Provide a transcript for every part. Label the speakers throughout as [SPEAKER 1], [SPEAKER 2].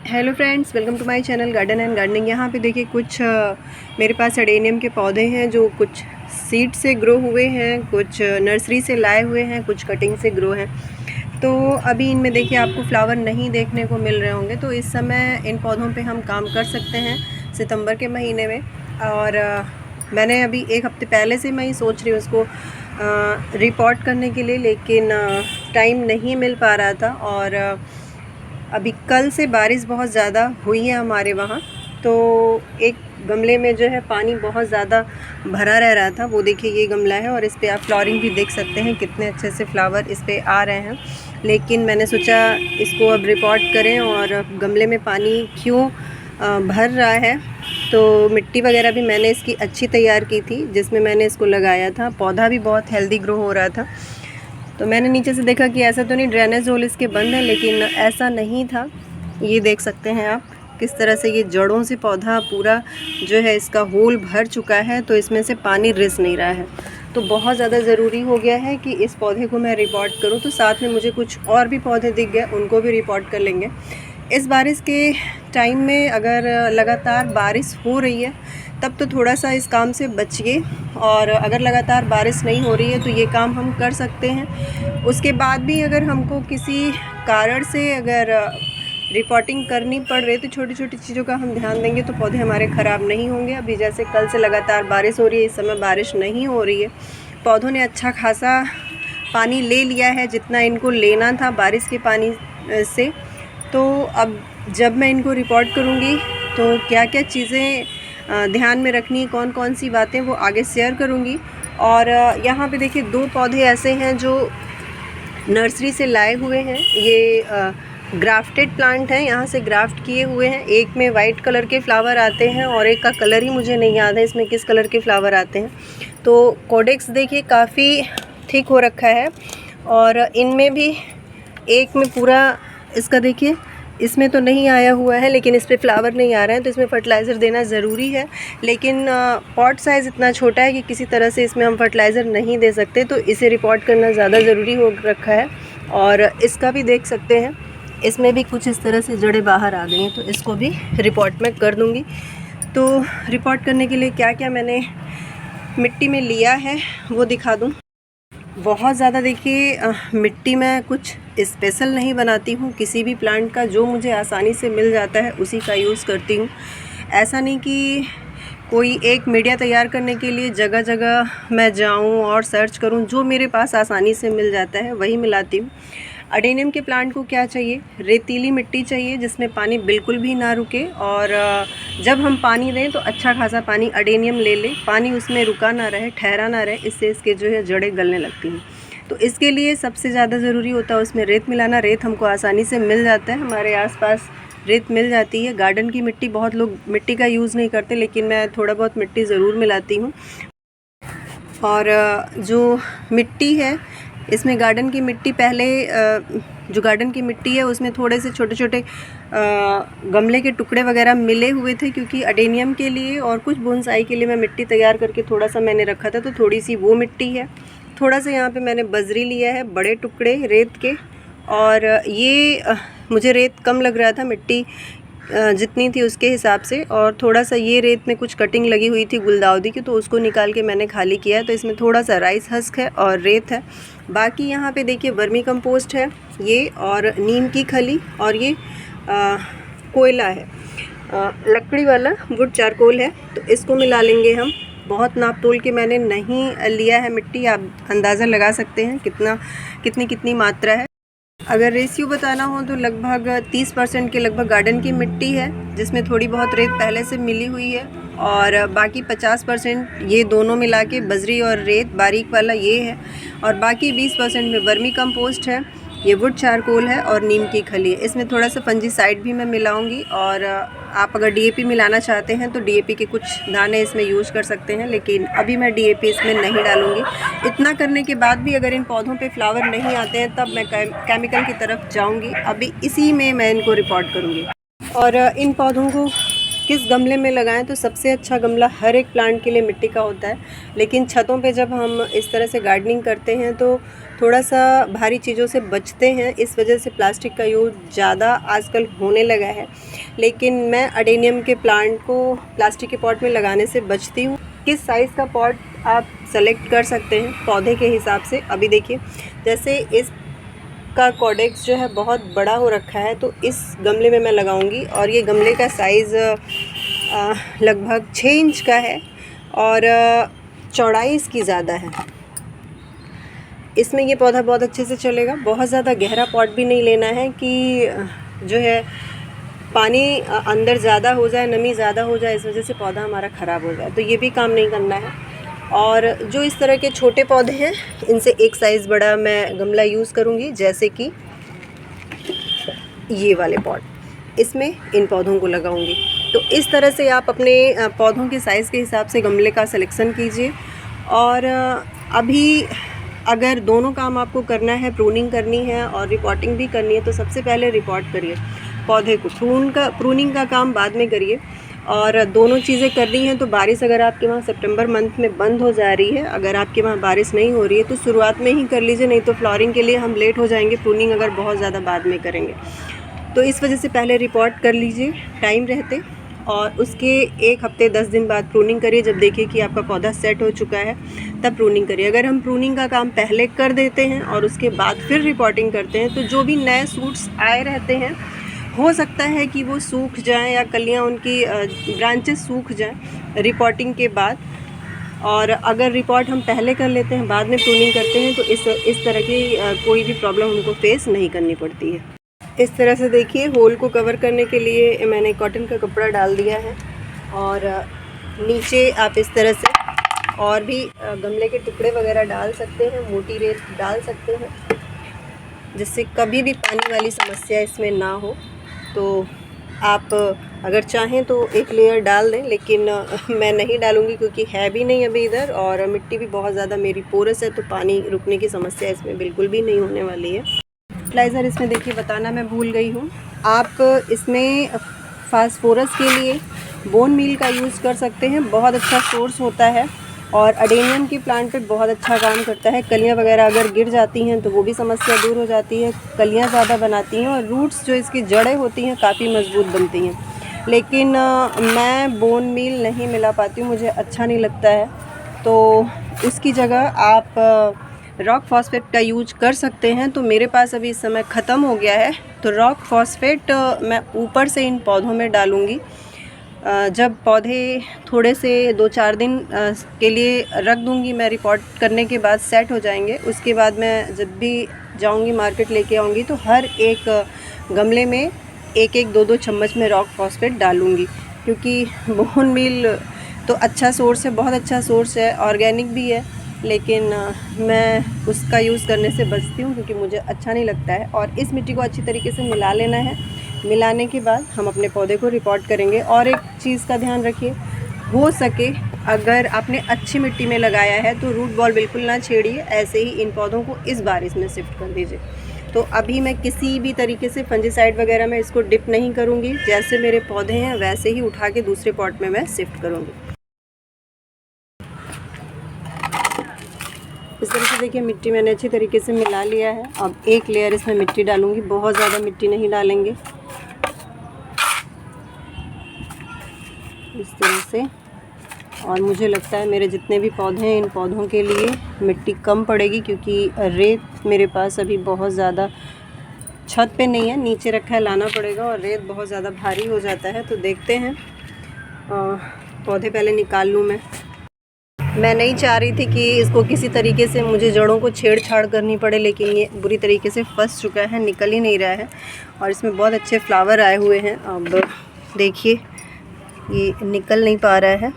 [SPEAKER 1] Hello friends, welcome to my channel garden and gardening. यहाँ पे देखिए कुछ मेरे पास अडेनियम के पौधे हैं जो कुछ सीड से ग्रो हुए हैं, कुछ नर्सरी से लाए हुए हैं, कुछ कटिंग से ग्रो हैं। तो अभी इनमें देखिए आपको फ्लावर नहीं देखने को मिल रहे होंगे, तो इस समय इन पौधों पे हम काम कर सकते हैं सितंबर के महीने में। और मैंने अभी एक हफ्ते पहले से मैं ही सोच रही हूँ उसको रिपोर्ट करने के लिए, लेकिन टाइम नहीं मिल पा रहा था। और अभी कल से बारिश बहुत ज़्यादा हुई है हमारे वहाँ, तो एक गमले में जो है पानी बहुत ज़्यादा भरा रह रहा था। वो देखिए ये गमला है और इस पर आप फ्लावरिंग भी देख सकते हैं, कितने अच्छे से फ्लावर इस पर आ रहे हैं। लेकिन मैंने सोचा इसको अब रिपोर्ट करें, और गमले में पानी क्यों भर रहा है। तो मिट्टी वगैरह भी मैंने इसकी अच्छी तैयार की थी जिसमें मैंने इसको लगाया था। पौधा भी बहुत हेल्दी ग्रो हो रहा था। तो मैंने नीचे से देखा कि ऐसा तो नहीं, ड्रेनेज होल इसके बंद है, लेकिन ऐसा नहीं था। ये देख सकते हैं आप किस तरह से ये जड़ों से पौधा पूरा जो है इसका होल भर चुका है, तो इसमें से पानी रिस नहीं रहा है। तो बहुत ज़्यादा ज़रूरी हो गया है कि इस पौधे को मैं रिपोर्ट करूं। तो साथ में मुझे कुछ और भी पौधे दिख गए, उनको भी रिपोर्ट कर लेंगे। इस बारिश के टाइम में अगर लगातार बारिश हो रही है तब तो थोड़ा सा इस काम से बचिए, और अगर लगातार बारिश नहीं हो रही है तो ये काम हम कर सकते हैं। उसके बाद भी अगर हमको किसी कारण से अगर रिपोर्टिंग करनी पड़ रही है तो छोटी छोटी चीज़ों का हम ध्यान देंगे तो पौधे हमारे ख़राब नहीं होंगे। अभी जैसे कल से लगातार बारिश हो रही है, इस समय बारिश नहीं हो रही है। पौधों ने अच्छा खासा पानी ले लिया है जितना इनको लेना था बारिश के पानी से। तो अब जब मैं इनको रिपोर्ट करूँगी तो क्या क्या चीज़ें ध्यान में रखनी, कौन कौन सी बातें, वो आगे शेयर करूँगी। और यहाँ पे देखिए 2 पौधे ऐसे हैं जो नर्सरी से लाए हुए हैं। ये ग्राफ्टेड प्लांट हैं, यहाँ से ग्राफ्ट किए हुए हैं। एक में वाइट कलर के फ्लावर आते हैं और एक का कलर ही मुझे नहीं याद है इसमें किस कलर के फ्लावर आते हैं। तो कोडेक्स देखिए काफ़ी थिक हो रखा है, और इनमें भी एक में पूरा इसका देखिए, इसमें तो नहीं आया हुआ है लेकिन इस पर फ्लावर नहीं आ रहे हैं, तो इसमें फर्टिलाइज़र देना ज़रूरी है। लेकिन पॉट साइज़ इतना छोटा है कि किसी तरह से इसमें हम फर्टिलाइज़र नहीं दे सकते, तो इसे रिपोर्ट करना ज़्यादा ज़रूरी हो रखा है। और इसका भी देख सकते हैं, इसमें भी कुछ इस तरह से जड़ें बाहर आ गई हैं, तो इसको भी रिपोर्ट में कर दूँगी। तो रिपोर्ट करने के लिए क्या क्या मैंने मिट्टी में लिया है वो दिखा दूँ। बहुत ज़्यादा देखिए मिट्टी में कुछ स्पेशल नहीं बनाती हूँ, किसी भी प्लांट का जो मुझे आसानी से मिल जाता है उसी का यूज़ करती हूँ। ऐसा नहीं कि कोई एक मीडिया तैयार करने के लिए जगह जगह मैं जाऊँ और सर्च करूँ, जो मेरे पास आसानी से मिल जाता है वही मिलाती हूँ। अडेनियम के प्लांट को क्या चाहिए, रेतीली मिट्टी चाहिए जिसमें पानी बिल्कुल भी ना रुके, और जब हम पानी दें तो अच्छा खासा पानी अडेनियम ले ले, पानी उसमें रुका ना रहे, ठहरा ना रहे, इससे इसके जो है जड़ें गलने लगती हैं। तो इसके लिए सबसे ज़्यादा ज़रूरी होता है उसमें रेत मिलाना। रेत हमको आसानी से मिल जाता है, हमारे आसपास रेत मिल जाती है। गार्डन की मिट्टी, बहुत लोग मिट्टी का यूज़ नहीं करते, लेकिन मैं थोड़ा बहुत मिट्टी ज़रूर मिलाती हूँ। और जो मिट्टी है इसमें, गार्डन की मिट्टी पहले जो गार्डन की मिट्टी है उसमें थोड़े से छोटे छोटे गमले के टुकड़े वगैरह मिले हुए थे, क्योंकि अडेनियम के लिए और कुछ बोनसाई के लिए मैं मिट्टी तैयार करके थोड़ा सा मैंने रखा था, तो थोड़ी सी वो मिट्टी है। थोड़ा सा यहाँ पे मैंने बजरी लिया है, बड़े टुकड़े रेत के। और ये मुझे रेत कम लग रहा था मिट्टी जितनी थी उसके हिसाब से, और थोड़ा सा ये रेत में कुछ कटिंग लगी हुई थी गुलदाउदी की, तो उसको निकाल के मैंने खाली किया है। तो इसमें थोड़ा सा राइस हस्क है और रेत है। बाकी यहाँ पे देखिए वर्मी कंपोस्ट है ये, और नीम की खली, और ये कोयला है, लकड़ी वाला वुड चारकोल है, तो इसको मिला लेंगे हम। बहुत नाप तोल के मैंने नहीं लिया है मिट्टी, आप अंदाज़ा लगा सकते हैं कितनी मात्रा है। अगर रेशियो बताना हो तो लगभग 30% के लगभग गार्डन की मिट्टी है, जिसमें थोड़ी बहुत रेत पहले से मिली हुई है, और बाकी 50% ये दोनों मिला के बजरी और रेत बारीक वाला ये है, और बाकी 20% में वर्मी कंपोस्ट है, ये वुड चारकोल है, और नीम की खली है। इसमें थोड़ा सा फंजीसाइड भी मैं मिलाऊंगी, और आप अगर डीएपी मिलाना चाहते हैं तो डीएपी के कुछ दाने इसमें यूज़ कर सकते हैं, लेकिन अभी मैं डीएपी इसमें नहीं डालूंगी। इतना करने के बाद भी अगर इन पौधों पे फ्लावर नहीं आते हैं तब मैं केमिकल की तरफ जाऊंगी। अभी इसी में मैं इनको रिपोर्ट करूंगी। और इन पौधों को किस गमले में लगाएं, तो सबसे अच्छा गमला हर एक प्लांट के लिए मिट्टी का होता है, लेकिन छतों पे जब हम इस तरह से गार्डनिंग करते हैं तो थोड़ा सा भारी चीज़ों से बचते हैं, इस वजह से प्लास्टिक का यूज़ ज़्यादा आजकल होने लगा है। लेकिन मैं अडेनियम के प्लांट को प्लास्टिक के पॉट में लगाने से बचती हूँ। किस साइज़ का पॉट आप सेलेक्ट कर सकते हैं पौधे के हिसाब से। अभी देखिए, जैसे इसका कॉडेक्स जो है बहुत बड़ा हो रखा है, तो इस गमले में मैं लगाऊंगी। और ये गमले का साइज़ लगभग 6 इंच का है और चौड़ाई इसकी ज़्यादा है। इसमें ये पौधा बहुत अच्छे से चलेगा। बहुत ज़्यादा गहरा पॉट भी नहीं लेना है कि जो है पानी अंदर ज़्यादा हो जाए, नमी ज़्यादा हो जाए, इस वजह से पौधा हमारा ख़राब हो जाए, तो ये भी काम नहीं करना है। और जो इस तरह के छोटे पौधे हैं, इनसे एक साइज़ बड़ा मैं गमला यूज़ करूँगी, जैसे कि ये वाले पॉट, इसमें इन पौधों को लगाऊंगी। तो इस तरह से आप अपने पौधों के साइज़ के हिसाब से गमले का सिलेक्शन कीजिए। और अभी अगर दोनों काम आपको करना है, प्रूनिंग करनी है और रिपोर्टिंग भी करनी है, तो सबसे पहले रिपोर्ट करिए पौधे को। प्रूनिंग का काम बाद में करिए। और दोनों चीज़ें करनी हैं। तो बारिश अगर आपके वहाँ सितंबर मंथ में बंद हो जा रही है, अगर आपके वहाँ बारिश नहीं हो रही है, तो शुरुआत में ही कर लीजिए, नहीं तो फ्लावरिंग के लिए हम लेट हो जाएंगे, प्रूनिंग अगर बहुत ज़्यादा बाद में करेंगे। तो इस वजह से पहले रिपोर्ट कर लीजिए टाइम रहते, और उसके 1 हफ्ते 10 दिन बाद प्रूनिंग करिए। जब देखिए कि आपका पौधा सेट हो चुका है, तब प्रूनिंग करिए। अगर हम प्रूनिंग का काम पहले कर देते हैं और उसके बाद फिर रिपोर्टिंग करते हैं, तो जो भी नए सूट्स आए रहते हैं, हो सकता है कि वो सूख जाएं या कलियां उनकी ब्रांचेस सूख जाएं रिपोर्टिंग के बाद। और अगर रिपोर्ट हम पहले कर लेते हैं, बाद में प्रूनिंग करते हैं, तो इस तरह की कोई भी प्रॉब्लम हमको फेस नहीं करनी पड़ती है। इस तरह से देखिए, होल को कवर करने के लिए मैंने कॉटन का कपड़ा डाल दिया है। और नीचे आप इस तरह से और भी गमले के टुकड़े वगैरह डाल सकते हैं, मोटी रेत डाल सकते हैं, जिससे कभी भी पानी वाली समस्या इसमें ना हो। तो आप अगर चाहें तो एक लेयर डाल दें, लेकिन मैं नहीं डालूँगी, क्योंकि है भी नहीं अभी इधर, और मिट्टी भी बहुत ज़्यादा मेरी पोरस है, तो पानी रुकने की समस्या इसमें बिल्कुल भी नहीं होने वाली है। फर्टिलाइज़र इसमें देखिए बताना मैं भूल गई हूँ, आप इसमें फास्फोरस के लिए बोन मील का यूज़ कर सकते हैं, बहुत अच्छा सोर्स होता है और अडेनियम की प्लांट पे बहुत अच्छा काम करता है। कलियाँ वगैरह अगर गिर जाती हैं तो वो भी समस्या दूर हो जाती है, कलियाँ ज़्यादा बनाती हैं और रूट्स जो इसकी जड़ें होती हैं काफ़ी मजबूत बनती हैं। लेकिन मैं बोन मील नहीं मिला पाती हूँ, मुझे अच्छा नहीं लगता है, तो उसकी जगह आप रॉक फॉस्फेट का यूज कर सकते हैं। तो मेरे पास अभी इस समय ख़त्म हो गया है, तो रॉक फॉस्फेट मैं ऊपर से इन पौधों में डालूँगी। जब पौधे थोड़े से 2-4 दिन के लिए रख दूँगी, मैं रिपोर्ट करने के बाद सेट हो जाएंगे, उसके बाद मैं जब भी जाऊँगी मार्केट लेके आऊँगी, तो हर एक गमले में 1-1, 2-2 चम्मच में रॉक फॉस्फेट डालूँगी। क्योंकि बोन मील तो अच्छा सोर्स है, बहुत अच्छा सोर्स है, ऑर्गेनिक भी है, लेकिन मैं उसका यूज़ करने से बचती हूँ, क्योंकि मुझे अच्छा नहीं लगता है। और इस मिट्टी को अच्छी तरीके से मिला लेना है। मिलाने के बाद हम अपने पौधे को रिपोर्ट करेंगे। और एक चीज़ का ध्यान रखिए, हो सके अगर आपने अच्छी मिट्टी में लगाया है तो रूट बॉल बिल्कुल ना छेड़िए, ऐसे ही इन पौधों को इस बारिश में शिफ्ट कर दीजिए। तो अभी मैं किसी भी तरीके से फंजीसाइड वगैरह में इसको डिप नहीं करूँगी, जैसे मेरे पौधे हैं वैसे ही उठा के दूसरे पॉट में मैं शिफ्ट करूँगी। इस तरह से देखिए, मिट्टी मैंने अच्छी तरीके से मिला लिया है। अब एक लेयर इसमें मिट्टी डालूँगी, बहुत ज़्यादा मिट्टी नहीं डालेंगे, इस तरह से। और मुझे लगता है मेरे जितने भी पौधे हैं, इन पौधों के लिए मिट्टी कम पड़ेगी, क्योंकि रेत मेरे पास अभी बहुत ज़्यादा छत पे नहीं है, नीचे रखा है, लाना पड़ेगा, और रेत बहुत ज़्यादा भारी हो जाता है। तो देखते हैं, पौधे पहले निकाल लूँ मैं नहीं चाह रही थी कि इसको किसी तरीके से मुझे जड़ों को छेड़छाड़ करनी पड़े, लेकिन ये बुरी तरीके से फंस चुका है, निकल ही नहीं रहा है। और इसमें बहुत अच्छे फ्लावर आए हुए हैं। अब देखिए, ये निकल नहीं पा रहा है,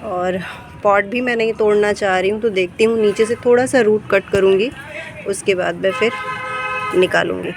[SPEAKER 1] और पॉट भी मैं नहीं तोड़ना चाह रही हूँ। तो देखती हूँ, नीचे से थोड़ा सा रूट कट करूँगी, उसके बाद मैं फिर निकालूँगी।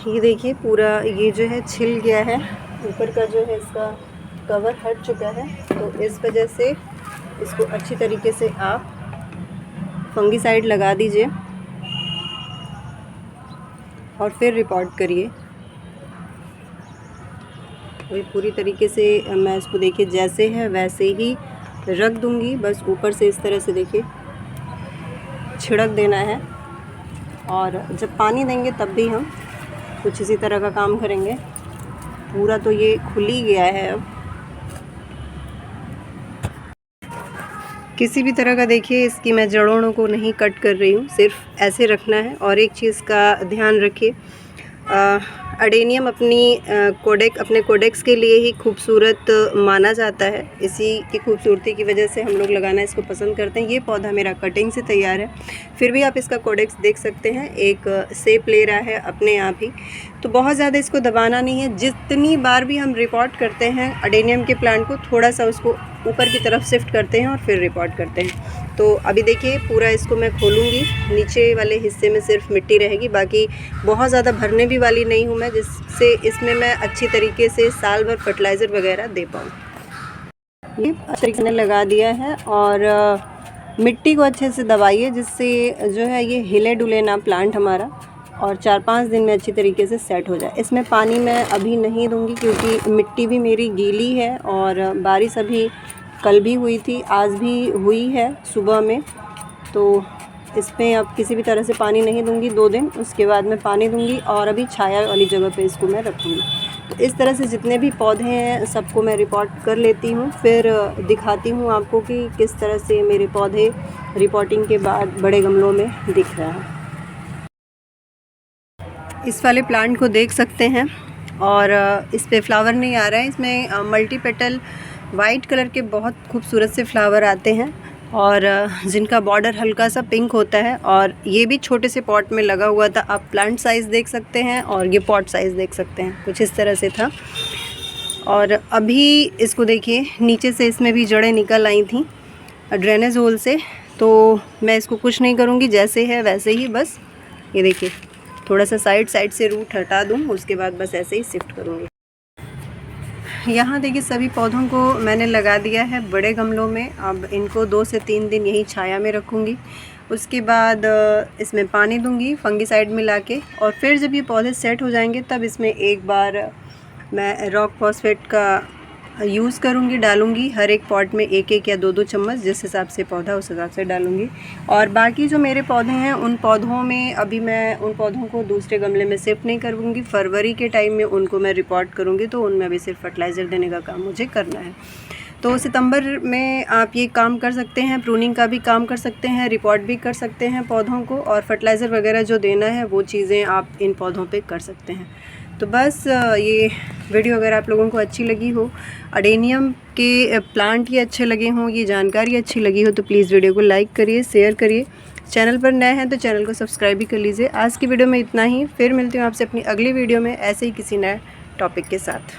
[SPEAKER 1] ये देखिए, पूरा ये जो है छिल गया है, ऊपर का जो है इसका कवर हट चुका है। तो इस वजह से इसको अच्छी तरीके से आप फंगीसाइड लगा दीजिए और फिर रिपोर्ट करिए। अभी पूरी तरीके से मैं इसको देखिए जैसे है वैसे ही रख दूँगी, बस ऊपर से इस तरह से देखिए छिड़क देना है। और जब पानी देंगे तब भी हम कुछ इसी तरह का काम करेंगे। पूरा तो ये खुल ही गया है। अब किसी भी तरह का देखिए इसकी मैं जड़ों को नहीं कट कर रही हूँ, सिर्फ ऐसे रखना है। और एक चीज़ का ध्यान रखिए, अडेनियम अपने कोडेक्स के लिए ही खूबसूरत माना जाता है। इसी की खूबसूरती की वजह से हम लोग लगाना इसको पसंद करते हैं। ये पौधा मेरा कटिंग से तैयार है, फिर भी आप इसका कोडेक्स देख सकते हैं, एक शेप ले रहा है अपने आप ही। तो बहुत ज़्यादा इसको दबाना नहीं है। जितनी बार भी हम रिपोर्ट करते हैं अडेनियम के प्लांट को, थोड़ा सा उसको ऊपर की तरफ शिफ्ट करते हैं और फिर रिपोर्ट करते हैं। तो अभी देखिए पूरा इसको मैं खोलूँगी, नीचे वाले हिस्से में सिर्फ मिट्टी रहेगी, बाकी बहुत ज़्यादा भरने भी वाली नहीं हूँ मैं, जिससे इसमें मैं अच्छी तरीके से साल भर फर्टिलाइज़र वगैरह दे पाऊँ। ये अच्छे तरीके से लगा दिया है और मिट्टी को अच्छे से दबाइए, जिससे जो है ये हिले डुले ना प्लांट हमारा, और 4-5 दिन में अच्छी तरीके से सेट हो जाए। इसमें पानी मैं अभी नहीं दूंगी क्योंकि मिट्टी भी मेरी गीली है और बारिश अभी कल भी हुई थी, आज भी हुई है सुबह में। तो इसमें अब किसी भी तरह से पानी नहीं दूंगी 2 दिन, उसके बाद मैं पानी दूंगी और अभी छाया वाली जगह पे इसको मैं रखूँगी। तो इस तरह से जितने भी पौधे हैं सबको मैं रिपोर्ट कर लेती हूँ, फिर दिखाती हूँ आपको कि किस तरह से मेरे पौधे रिपोर्टिंग के बाद बड़े गमलों में दिख रहा है। इस वाले प्लांट को देख सकते हैं और इस पे फ्लावर नहीं आ रहा है। इसमें मल्टी पेटल वाइट कलर के बहुत खूबसूरत से फ्लावर आते हैं और जिनका बॉर्डर हल्का सा पिंक होता है। और ये भी छोटे से पॉट में लगा हुआ था। आप प्लांट साइज़ देख सकते हैं और ये पॉट साइज़ देख सकते हैं, कुछ इस तरह से था। और अभी इसको देखिए नीचे से इसमें भी जड़ें निकल आई थी ड्रेनेज होल से। तो मैं इसको कुछ नहीं करूँगी, जैसे है वैसे ही, बस ये देखिए थोड़ा सा साइड से रूट हटा दूँ, उसके बाद बस ऐसे ही शिफ्ट करूँगी। यहाँ देखिए सभी पौधों को मैंने लगा दिया है बड़े गमलों में। अब इनको 2 से 3 दिन यहीं छाया में रखूँगी, उसके बाद इसमें पानी दूँगी फंगीसाइड मिला के। और फिर जब ये पौधे सेट हो जाएंगे तब इसमें एक बार मैं रॉक फॉस्फेट का यूज़ करूँगी, डालूँगी। हर एक पॉट में 1-1 या 2-2 चम्मच, जिस हिसाब से पौधा उस हिसाब से डालूँगी। और बाकी जो मेरे पौधे हैं उन पौधों में अभी मैं उन पौधों को दूसरे गमले में शिफ्ट नहीं करूँगी। फरवरी के टाइम में उनको मैं रिपोर्ट करूँगी, तो उनमें अभी सिर्फ फर्टिलाइज़र देने का काम मुझे करना है। तो सितंबर में आप ये काम कर सकते हैं, प्रूनिंग का भी काम कर सकते हैं, रिपोर्ट भी कर सकते हैं पौधों को, और फर्टिलाइज़र वगैरह जो देना है वो चीज़ें आप इन पौधों पे कर सकते हैं। तो बस ये वीडियो अगर आप लोगों को अच्छी लगी हो, अडेनियम के प्लांट ये अच्छे लगे हों, ये जानकारी अच्छी लगी हो, तो प्लीज़ वीडियो को लाइक करिए, शेयर करिए। चैनल पर नए हैं तो चैनल को सब्सक्राइब भी कर लीजिए। आज की वीडियो में इतना ही, फिर मिलती हूँ आपसे अपनी अगली वीडियो में ऐसे ही किसी नए टॉपिक के साथ।